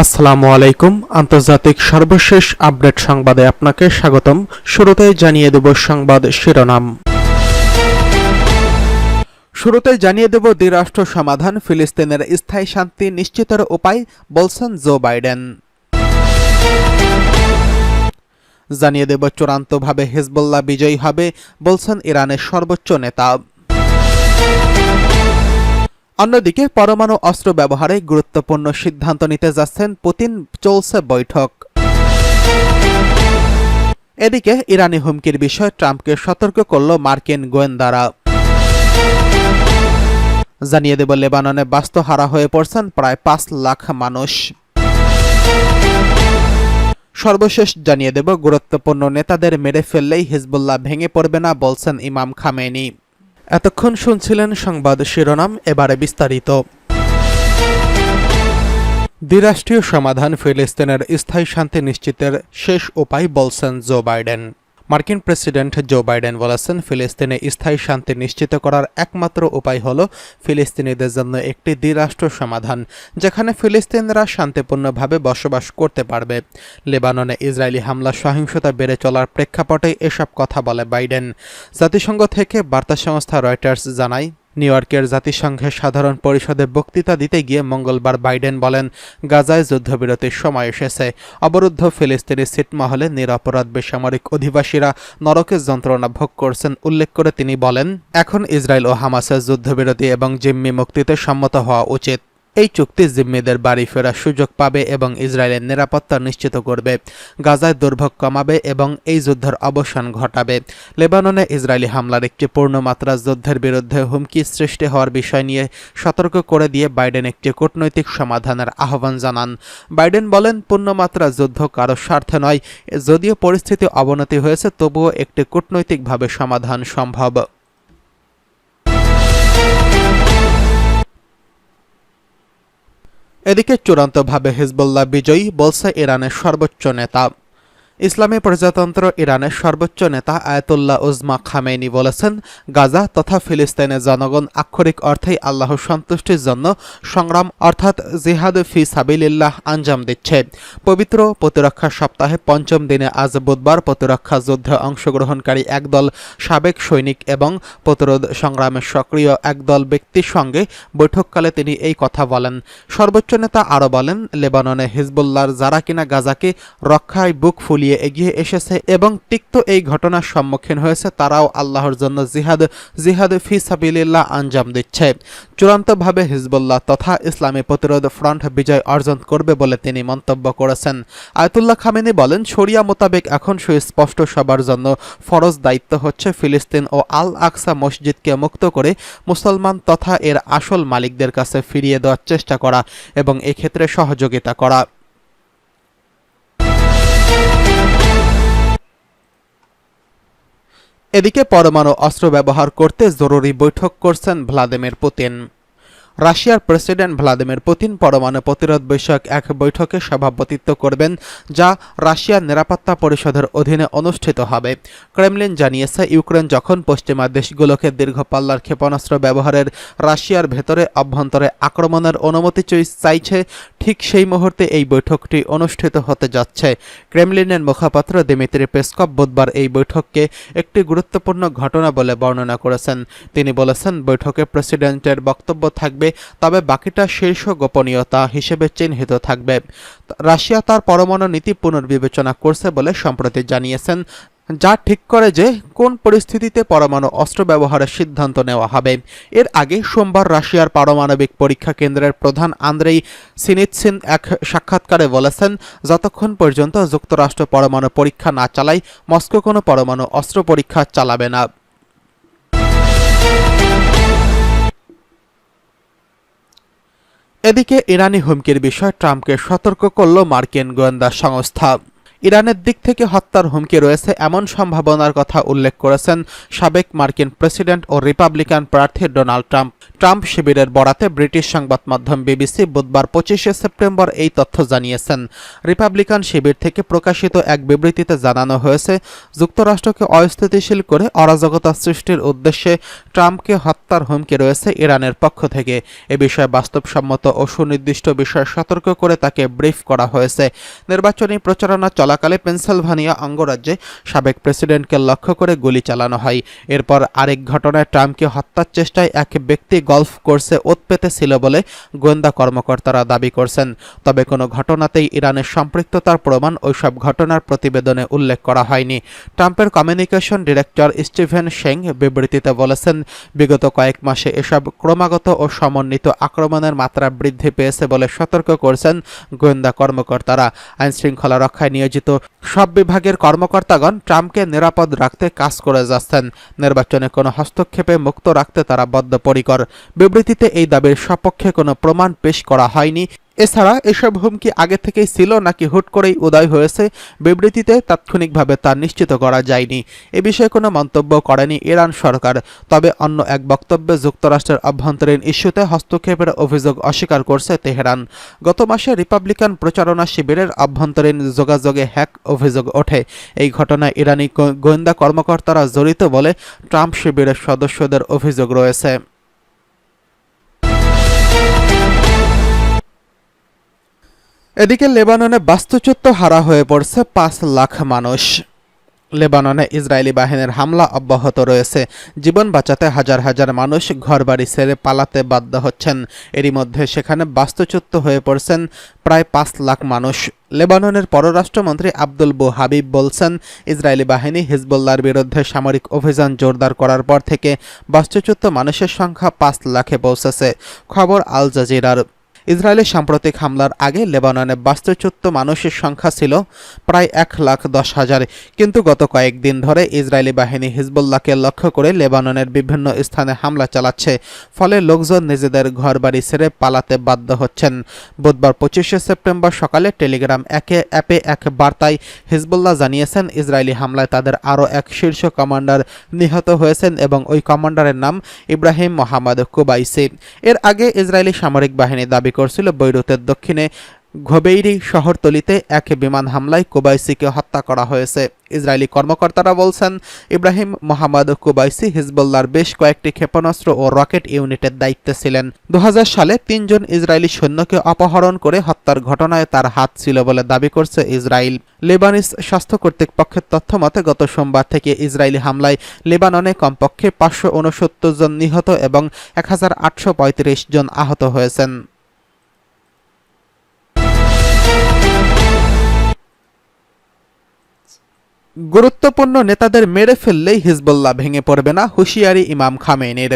আসসালামু আলাইকুম। আন্তর্জাতিক সর্বশেষ আপডেট সংবাদে আপনাকে স্বাগতম। শুরুতেই জানিয়ে দেব সংবাদ শিরোনাম। শুরুতেই জানিয়ে দেব দ্বিরাষ্ট্র সমাধান, ফিলিস্তিনের স্থায়ী শান্তি নিশ্চিতের উপায় বলছেন জো বাইডেন। জানিয়ে দেব চূড়ান্তভাবে হিজবুল্লাহ বিজয়ী হবে বলছেন ইরানের সর্বোচ্চ নেতা। অন্যদিকে পরমাণু অস্ত্র ব্যবহারে গুরুত্বপূর্ণ সিদ্ধান্ত নিতে যাচ্ছেন পুতিন, চলছে বৈঠক। এদিকে ইরানি হুমকির বিষয়ে ট্রাম্পকে সতর্ক করল মার্কিন গোয়েন্দারা। জানিয়ে দেব লেবাননে বাস্তুহারা হয়ে পড়ছেন প্রায় 5 লাখ মানুষ। সর্বশেষ জানিয়ে দেব গুরুত্বপূর্ণ নেতাদের মেরে ফেললেই হিজবুল্লাহ ভেঙে পড়বে না বলছেন ইমাম খামেনি। এতক্ষণ শুনছিলেন সংবাদ শিরোনাম, এবারে বিস্তারিত। দ্বিরাষ্ট্রীয় সমাধান, ফিলিস্তিনের স্থায়ী শান্তি নিশ্চিতের শেষ উপায় বলছেন জো বাইডেন। মার্কিন প্রেসিডেন্ট জো বাইডেন বলেছেন, ফিলিস্তিনে স্থায়ী শান্তি নিশ্চিত করার একমাত্র উপায় হল ফিলিস্তিনিদের জন্য একটি দ্বিরাষ্ট্র সমাধান, যেখানে ফিলিস্তিনিরা শান্তিপূর্ণভাবে বসবাস করতে পারবে। লেবাননে ইসরায়েলি হামলা সহিংসতা বেড়ে চলার প্রেক্ষাপটে এসব কথা বলে বাইডেন। জাতিসংঘ থেকে বার্তা সংস্থা রয়টার্স জানায়, নিউ ইয়র্কের জাতিসংঘের সাধারণ পরিষদে বক্তৃতা দিতে গিয়ে মঙ্গলবার বাইডেন বলেন, গাজায় যুদ্ধবিরতির সময় এসেছে। অবরুদ্ধ ফিলিস্তিনি ছিটমহলে নিরপরাধ বেসামরিক অধিবাসীরা নরকের যন্ত্রণা ভোগ করছেন উল্লেখ করে তিনি বলেন, এখন ইসরায়েল ও হামাসের যুদ্ধবিরতি এবং জিম্মি মুক্তিতে সম্মত হওয়া উচিত। এই চুক্তি জিম্মিদের বাড়ি ফেরার সুযোগ পাবে এবং ইসরায়েলের নিরাপত্তা নিশ্চিত করবে, গাজায় দুর্ভোগ কমাবে এবং এই যুদ্ধের অবসান ঘটাবে। লেবাননে ইসরায়েলি হামলার একটি পূর্ণমাত্রা যুদ্ধের বিরুদ্ধে হুমকি সৃষ্টি হওয়ার বিষয় নিয়ে সতর্ক করে দিয়ে বাইডেন একটি কূটনৈতিক সমাধানের আহ্বান জানান। বাইডেন বলেন, পূর্ণমাত্রা যুদ্ধ কারো স্বার্থে নয়। যদিও পরিস্থিতি অবনতি হয়েছে, তবুও একটি কূটনৈতিকভাবে সমাধান সম্ভব। এদিকে চূড়ান্তভাবে হিজবুল্লাহ বিজয়ী বলছে ইরানের সর্বোচ্চ নেতা। ইসলামী প্রজাতন্ত্র ইরানের সর্বোচ্চ নেতা আয়াতুল্লাহ উজমা খামেনি বলেছেন, গাজা তথা ফিলিস্তিনের জনগণ আক্ষরিক অর্থেই আল্লাহর সন্তুষ্টির জন্য সংগ্রাম অর্থাৎ জিহাদ ফি সাবিলিল্লাহ আঞ্জাম দিচ্ছে। পবিত্র প্রতিরক্ষা সপ্তাহে 5ম দিনে আজ বুধবার প্রতিরক্ষা যুদ্ধে অংশগ্রহণকারী একদল সাবেক সৈনিক এবং প্রতিরোধ সংগ্রামে সক্রিয় একদল ব্যক্তির সঙ্গে বৈঠককালে তিনি এই কথা বলেন। সর্বোচ্চ নেতা আরও বলেন, লেবাননে হিজবুল্লাহর যারা কিনা গাজাকে রক্ষায় বুক ফুলিয়ে এগিয়ে এসেছে এবং তিক্ত এই ঘটনার সম্মুখীন হয়েছে, তারাও আল্লাহর জন্য জিহাদ ফি সাবিলিল্লাহ আঞ্জাম দিচ্ছে। চূড়ান্তভাবে হিজবুল্লাহ তথা ইসলামী প্রতিরোধ ফ্রন্ট বিজয় অর্জন করবে বলে তিনি মন্তব্য করেছেন। আয়াতুল্লাহ খামেনি বলেন, শরিয়া মোতাবেক এখন সুস্পষ্ট সবার জন্য ফরজ দায়িত্ব হচ্ছে ফিলিস্তিন ও আল আকসা মসজিদকে মুক্ত করে মুসলমান তথা এর আসল মালিকদের কাছে ফিরিয়ে দেওয়ার চেষ্টা করা এবং এক্ষেত্রে সহযোগিতা করা। এদিকে পরমাণু অস্ত্র ব্যবহার করতে জরুরি বৈঠক করছেন ভ্লাদিমির পুতিন। রাশিয়ার প্রেসিডেন্ট ভ্লাদিমির পুতিন পরমাণু প্রতিরোধ বিষয়ক এক বৈঠকে সভাপতিত্ব করবেন, যা রাশিয়ার নিরাপত্তা পরিষদের অধীনে অনুষ্ঠিত হবে। ক্রেমলিন জানিয়েছে, ইউক্রেন যখন পশ্চিমা দেশগুলোকে দীর্ঘ পাল্লার ক্ষেপণাস্ত্র ব্যবহারের রাশিয়ার ভেতরে অভ্যন্তরে আক্রমণের অনুমতি চাইছে, ঠিক সেই মুহূর্তে এই বৈঠকটি অনুষ্ঠিত হতে যাচ্ছে। ক্রেমলিনের মুখপাত্র দিমিত্রি পেসকভ বুধবার এই বৈঠককে একটি গুরুত্বপূর্ণ ঘটনা বলে বর্ণনা করেছেন। তিনি বলেছেন, বৈঠকে প্রেসিডেন্টের বক্তব্য থাকবে, তবে বাকিটা শীর্ষ গোপনীয়তা হিসেবে চিহ্নিত থাকবে। রাশিয়া তার পরমাণু নীতি পুনর্বিবেচনা করছে বলে সম্প্রতি জানিয়েছেন, যা ঠিক করে যে কোন পরিস্থিতিতে পরমাণু অস্ত্র ব্যবহারের সিদ্ধান্ত নেওয়া হবে। এর আগে সোমবার রাশিয়ার পারমাণবিক পরীক্ষা কেন্দ্রের প্রধান আন্দ্রেই সিনিৎসিন এক সাক্ষাৎকারে বলেছেন, যতক্ষণ পর্যন্ত যুক্তরাষ্ট্র পরমাণু পরীক্ষা না চালায়, মস্কো কোনো পরমাণু অস্ত্র পরীক্ষা চালাবে না। এদিকে ইরানি হুমকির বিষয়ে ট্রাম্পকে সতর্ক করল মার্কিন গোয়েন্দা সংস্থা। ইরানের দিক থেকে হত্যার হুমকি রয়েছে এমন সম্ভাবনার কথা উল্লেখ করেছেন সাবেক মার্কিন প্রেসিডেন্ট ও রিপাবলিকান প্রার্থী ডোনাল্ড ট্রাম্প। ট্রাম্প শিবিরের বরাতে ব্রিটিশ সংবাদ মাধ্যম বিবিসি বুধবার 25শে সেপ্টেম্বর এই তথ্য জানিয়েছেন। রিপাবলিকান শিবির থেকে প্রকাশিত এক বিবৃতিতে জানানো হয়েছে, যুক্তরাষ্ট্রকে অস্থিতিশীল করে অরাজকতা সৃষ্টির উদ্দেশ্যে ট্রাম্পকে হত্যার হুমকি রয়েছে ইরানের পক্ষ থেকে। এ বিষয়ে বাস্তবসম্মত ও সুনির্দিষ্ট বিষয়ে সতর্ক করে তাকে ব্রিফ করা হয়েছে। নির্বাচনী প্রচারণা চলাকালে পেনসিলভানিয়া অঙ্গরাজ্যে সাবেক প্রেসিডেন্টকে লক্ষ্য করে গুলি চালানো হয়। এরপর আরেক ঘটনায় ট্রাম্পকে হত্যার চেষ্টায় এক ব্যক্তি গলফ কোর্সে ওত পেতেছিল বলে গোয়েন্দা কর্মকর্তারা দাবি করছেন। তবে কোনো ঘটনাতেই ইরানের সম্পৃক্ততার প্রমাণ ওইসব ঘটনার প্রতিবেদনে উল্লেখ করা হয়নি। ট্রাম্পের কমিউনিকেশন ডিরেক্টর স্টিভেন শেং বিবৃতিতে বলেছেন, বিগত কয়েক মাসে এসব ক্রমাগত ও সমন্বিত আক্রমণের মাত্রা বৃদ্ধি পেয়েছে বলে সতর্ক করছেন গোয়েন্দা কর্মকর্তারা। আইনশৃঙ্খলা রক্ষায় নিয়োজিত সব বিভাগের কর্মকর্তাগণ ট্রাম্পকে নিরাপদ রাখতে কাজ করে যাচ্ছেন। নির্বাচনে কোনো হস্তক্ষেপে মুক্ত রাখতে তারা বদ্ধপরিকর। বিবৃতিতে এই দাবির সপক্ষে কোনো প্রমাণ পেশ করা হয়নি। এছাড়া এসব হুমকি আগে থেকেই ছিল নাকি হুট করেই উদয় হয়েছে, বিবৃতিতে তাৎক্ষণিকভাবে তা নিশ্চিত করা যায়নি। এ বিষয়ে কোনো মন্তব্য করেনি ইরান সরকার। তবে অন্য এক বক্তব্যে যুক্তরাষ্ট্রের অভ্যন্তরীণ ইস্যুতে হস্তক্ষেপের অভিযোগ অস্বীকার করছে তেহরান। গত মাসে রিপাবলিকান প্রচারণা শিবিরের অভ্যন্তরীণ যোগাযোগে হ্যাক অভিযোগ ওঠে। এই ঘটনায় ইরানি গোয়েন্দা কর্মকর্তারা জড়িত বলে ট্রাম্প শিবিরের সদস্যদের অভিযোগ রয়েছে। এদিকে লেবাননে বাস্তুচ্যুত হারা হয়ে পড়ছে 5 লাখ মানুষ। লেবাননে ইসরায়েলি বাহিনীর হামলা অব্যাহত রয়েছে। জীবন বাঁচাতে হাজার হাজার মানুষ ঘরবাড়ি ছেড়ে পালাতে বাধ্য হচ্ছেন। এরই মধ্যে সেখানে বাস্তুচ্যুত হয়ে পড়ছেন প্রায় 5 লাখ মানুষ। লেবাননের পররাষ্ট্রমন্ত্রী আব্দুল বু হাবিব বলছেন, ইসরায়েলি বাহিনী হিজবুল্লাহর বিরুদ্ধে সামরিক অভিযান জোরদার করার পর থেকে বাস্তুচ্যুত মানুষের সংখ্যা 5 লাখে পৌঁছেছে। খবর আল জাজিরার। ইসরায়েলের সাম্প্রতিক হামলার আগে লেবাননে বাস্তুচ্যুত মানুষের সংখ্যা ছিল প্রায় 1,10,000। কিন্তু গত কয়েকদিন ধরে ইসরায়েলি বাহিনী হিজবুল্লাহকে লক্ষ্য করে লেবাননের বিভিন্ন স্থানে হামলা চালাচ্ছে। ফলে লোকজন নিজেদের ঘরবাড়ি ছেড়ে পালাতে বাধ্য হচ্ছেন। বুধবার 25শে সেপ্টেম্বর সকালে টেলিগ্রাম অ্যাপে এক বার্তায় হিজবুল্লাহ জানিয়েছেন, ইসরায়েলি হামলায় তাদের আরও এক শীর্ষ কমান্ডার নিহত হয়েছেন এবং ওই কমান্ডারের নাম ইব্রাহিম মোহাম্মদ কুবাইসি। এর আগে ইসরায়েলি সামরিক বাহিনী দাবি করছিল বৈরুতের দক্ষিণে ঘোবেইরি শহরতলিতে এক বিমান হামলায় কুবাইসিকে হত্যা করা হয়েছে। ইসরায়েলি কর্মকর্তারা বলছেন, ইব্রাহিম মোহাম্মদ কুবাইসি হিজবুল্লাহর বেশ কয়েকটি ক্ষেপণাস্ত্র ও রকেট ইউনিটের দায়িত্বে ছিলেন। 2000 সালে 3 জন ইসরায়েলি সৈন্যকে অপহরণ করে হত্যার ঘটনায় তার হাত ছিল বলে দাবি করছে ইসরায়েল। লেবানিজ স্বাস্থ্য কর্তৃপক্ষের তথ্য মতে গত সোমবার থেকে ইসরায়েলি হামলায় লেবাননে কমপক্ষে 569 জন নিহত এবং 1835 জন আহত হয়েছেন। গুরুত্বপূর্ণ নেতাদের মেরে ফেললেই হিজবুল্লাহ ভেঙে পড়বে না, হুঁশিয়ারি ইমাম খামেনির।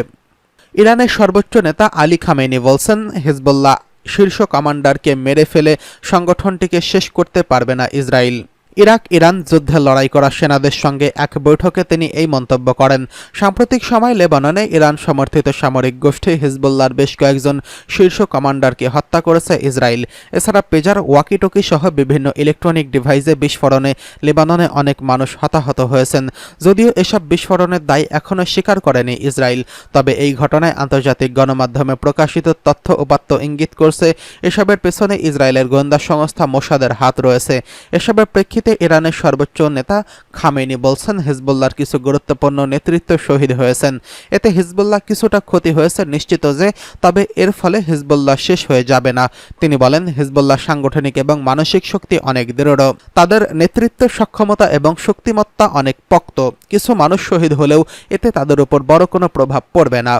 ইরানের সর্বোচ্চ নেতা আলী খামেনি বলছেন, হিজবুল্লাহ শীর্ষ কমান্ডারকে মেরে ফেলে সংগঠনটিকে শেষ করতে পারবে না ইসরায়েল। ইরাক ইরান যুদ্ধে লড়াই করা সেনাদের সঙ্গে এক বৈঠকে তিনি এই মন্তব্য করেন। সাম্প্রতিক সময় লেবাননে ইরান সমর্থিত সামরিক গোষ্ঠী হিজবুল্লাহর বেশ কয়েকজন শীর্ষ কমান্ডারকে হত্যা করেছে ইসরায়েল। এছাড়া পেজার, ওয়াকিটকি সহ বিভিন্ন ইলেকট্রনিক ডিভাইসে বিস্ফোরণে লেবাননে অনেক মানুষ হতাহত হয়েছেন। যদিও এসব বিস্ফোরণের দায় এখনও স্বীকার করেনি ইসরায়েল। তবে এই ঘটনায় আন্তর্জাতিক গণমাধ্যমে প্রকাশিত তথ্য উপাত্ত ইঙ্গিত করছে এসবের পেছনে ইসরায়েলের গোয়েন্দা সংস্থা মোসাদের হাত রয়েছে। এসবের প্রেক্ষিতে ইরানের সর্বোচ্চ নেতা খামেনি বলছেন, হিজবুল্লাহর কিছু গুরুত্বপূর্ণ নেতৃত্ব শহীদ হয়েছেন। এতে হিজবুল্লাহ কিছুটা ক্ষতি হয়েছে নিশ্চিত যে, তবে এর ফলে হিজবুল্লাহ শেষ হয়ে যাবে না। তিনি বলেন, হিজবুল্লাহ সাংগঠনিক এবং মানসিক শক্তি অনেক দৃঢ়। তাদের নেতৃত্বের সক্ষমতা এবং শক্তিমত্তা অনেক পোক্ত। কিছু মানুষ শহীদ হলেও এতে তাদের উপর বড় কোনো প্রভাব পড়বে না।